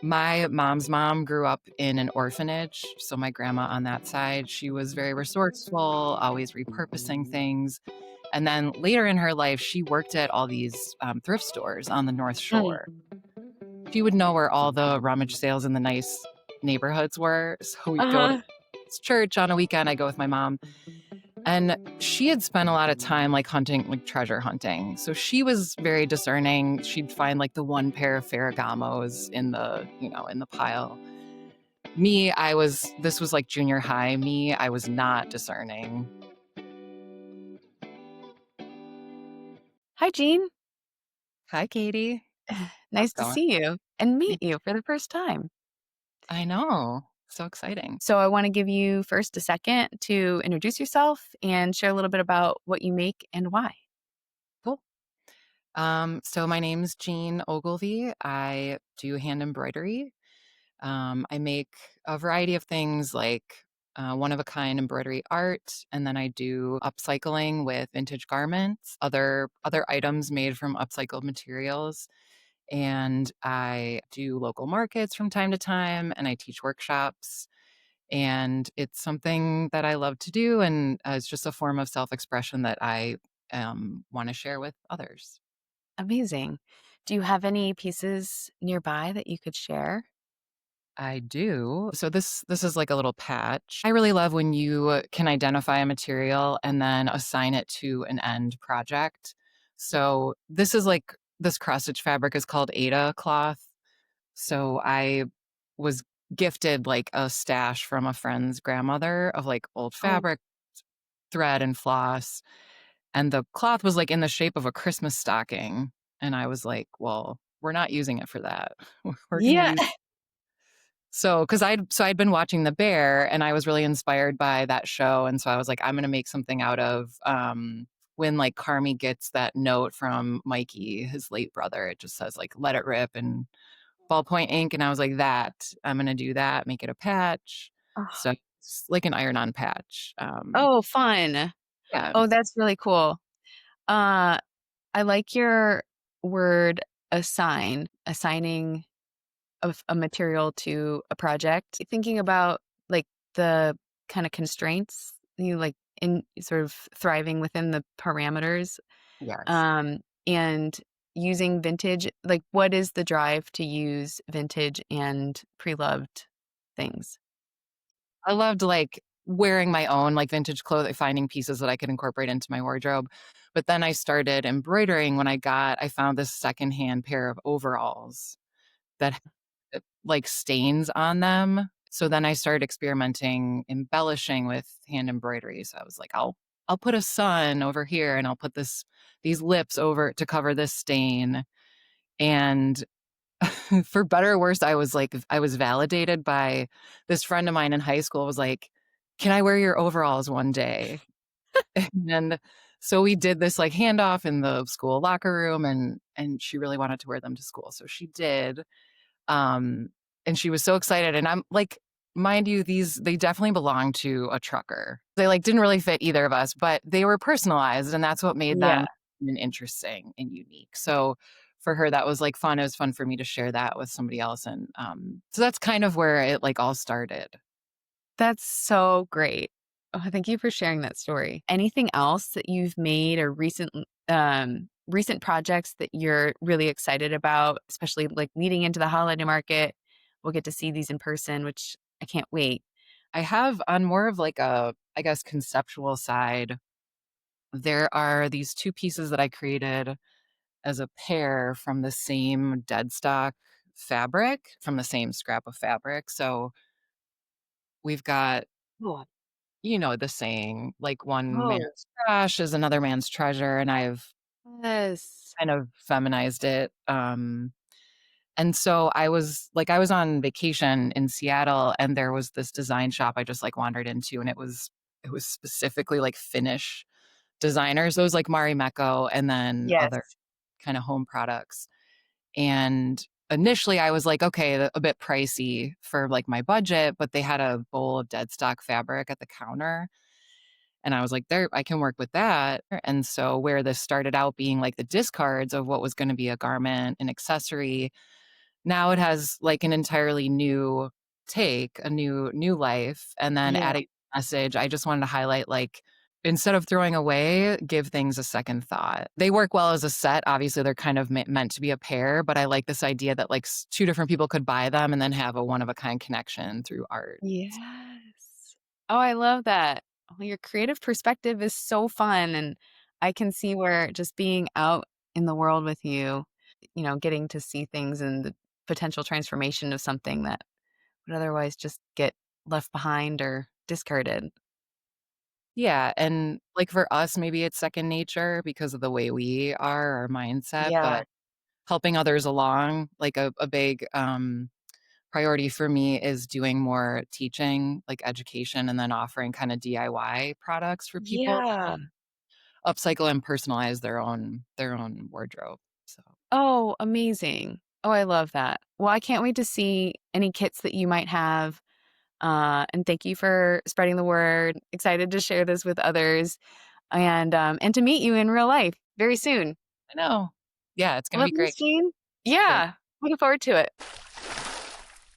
My mom's mom grew up in an orphanage, so my grandma on that side, she was very resourceful, always repurposing things. And then later in her life, she worked at all these thrift stores on the North Mm. Shore. She would know where all the rummage sales in the nice neighborhoods were. So we'd go to Uh-huh. church on a weekend. I go with my mom. And she had spent a lot of time like hunting, like treasure hunting. So she was very discerning. She'd find like the one pair of Ferragamos in the, in the pile. This was like junior high. I was not discerning. Hi, Jean. Hi, Katie. How's Nice it to going? see you and meet you for the first time. I know. So exciting. So, I want to give you first a second to introduce yourself and share a little bit about what you make and why. Cool. So my name's Jean Ogilvy. I do hand embroidery. I make a variety of things like one of a kind embroidery art, and then I do upcycling with vintage garments, other items made from upcycled materials. And I do local markets from time to time, and I teach workshops. And it's something that I love to do, and it's just a form of self-expression that I want to share with others. Amazing. Do you have any pieces nearby that you could share? I do. So this is like a little patch. I really love when you can identify a material and then assign it to an end project. So this cross stitch fabric is called Ada cloth. So I was gifted like a stash from a friend's grandmother of like old Oh, fabric, thread and floss, and the cloth was like in the shape of a Christmas stocking. And I was like, well, we're not using it for that. We're going to yeah. use I'd been watching The Bear, and I was really inspired by that show, and so I was like, I'm gonna make something out of, when, like, Carmy gets that note from Mikey, his late brother, it just says, like, "Let it rip," and ballpoint ink, and I was like, I'm gonna do that, make it a patch. Oh, So it's like an iron-on patch, oh, fun. yeah. Oh, that's really cool. Uh, I like your word assigning of a material to a project, thinking about, like, the kinda constraints, you like, in sort of thriving within the parameters, Yes. um, and using vintage like, what is the drive to use vintage and pre-loved things? I loved, like, wearing my own, like, vintage clothing, finding pieces that I could incorporate into my wardrobe, but then I started embroidering when I found this secondhand pair of overalls that had, like, stains on them, so then I started experimenting, embellishing with hand embroidery, so I was like, I'll put a sun over here, and I'll put these lips over to cover this stain," and for better or worse, I was validated by this friend of mine in high school was like, "Can I wear your overalls one day?" And so we did this like handoff in the school locker room and she really wanted to wear them to school. So she did. Um, and she was so excited. And I'm like, mind you, they definitely belong to a trucker. They like didn't really fit either of us, but they were personalized and that's what made Yeah. them interesting and unique. So for her, that was like fun. It was fun for me to share that with somebody else. And so that's kind of where it like all started. That's so great. Oh, thank you for sharing that story. Anything else that you've made or recent projects that you're really excited about, especially like leading into the holiday market? We'll get to see these in person, which I can't wait. I have on more of like I guess, conceptual side, there are these two pieces that I created as a pair from the same dead stock fabric, from the same scrap of fabric. So we've got, Oh, the saying, like one oh, man's trash is another man's treasure. And I've yes. kind of feminized it. And so I was on vacation in Seattle and there was this design shop I just like wandered into and it was specifically like Finnish designers. So it was like Marimekko and then other Yes. kind of home products. And initially I was like, okay, a bit pricey for like my budget, but they had a bowl of dead stock fabric at the counter. And I was like, there, I can work with that. And so where this started out being like the discards of what was going to be a garment, an accessory, now it has, like, an entirely new take, a new life, and then Yeah. adding message, I just wanted to highlight, like, instead of throwing away, give things a second thought. They work well as a set, obviously, they're kind of meant to be a pair, but I like this idea that, like, 2 different people could buy them and then have a one-of-a-kind connection through art. Yes. Oh, I love that. Well, your creative perspective is so fun, and I can see where just being out in the world with you, getting to see things and the potential transformation of something that would otherwise just get left behind or discarded. Yeah, and, like, for us, maybe it's second nature because of the way we are, our mindset, Yeah. but helping others along, like, a big, priority for me is doing more teaching, like, education, and then offering kinda DIY products for people Yeah. upcycle and personalize their own wardrobe, so Oh, amazing. Oh, I love that. Well, I can't wait to see any kits that you might have. And thank you for spreading the word. Excited to share this with others and to meet you in real life very soon. I know. Yeah, it's gonna Well, be thanks, great. Jean. Great. Yeah, looking forward to it.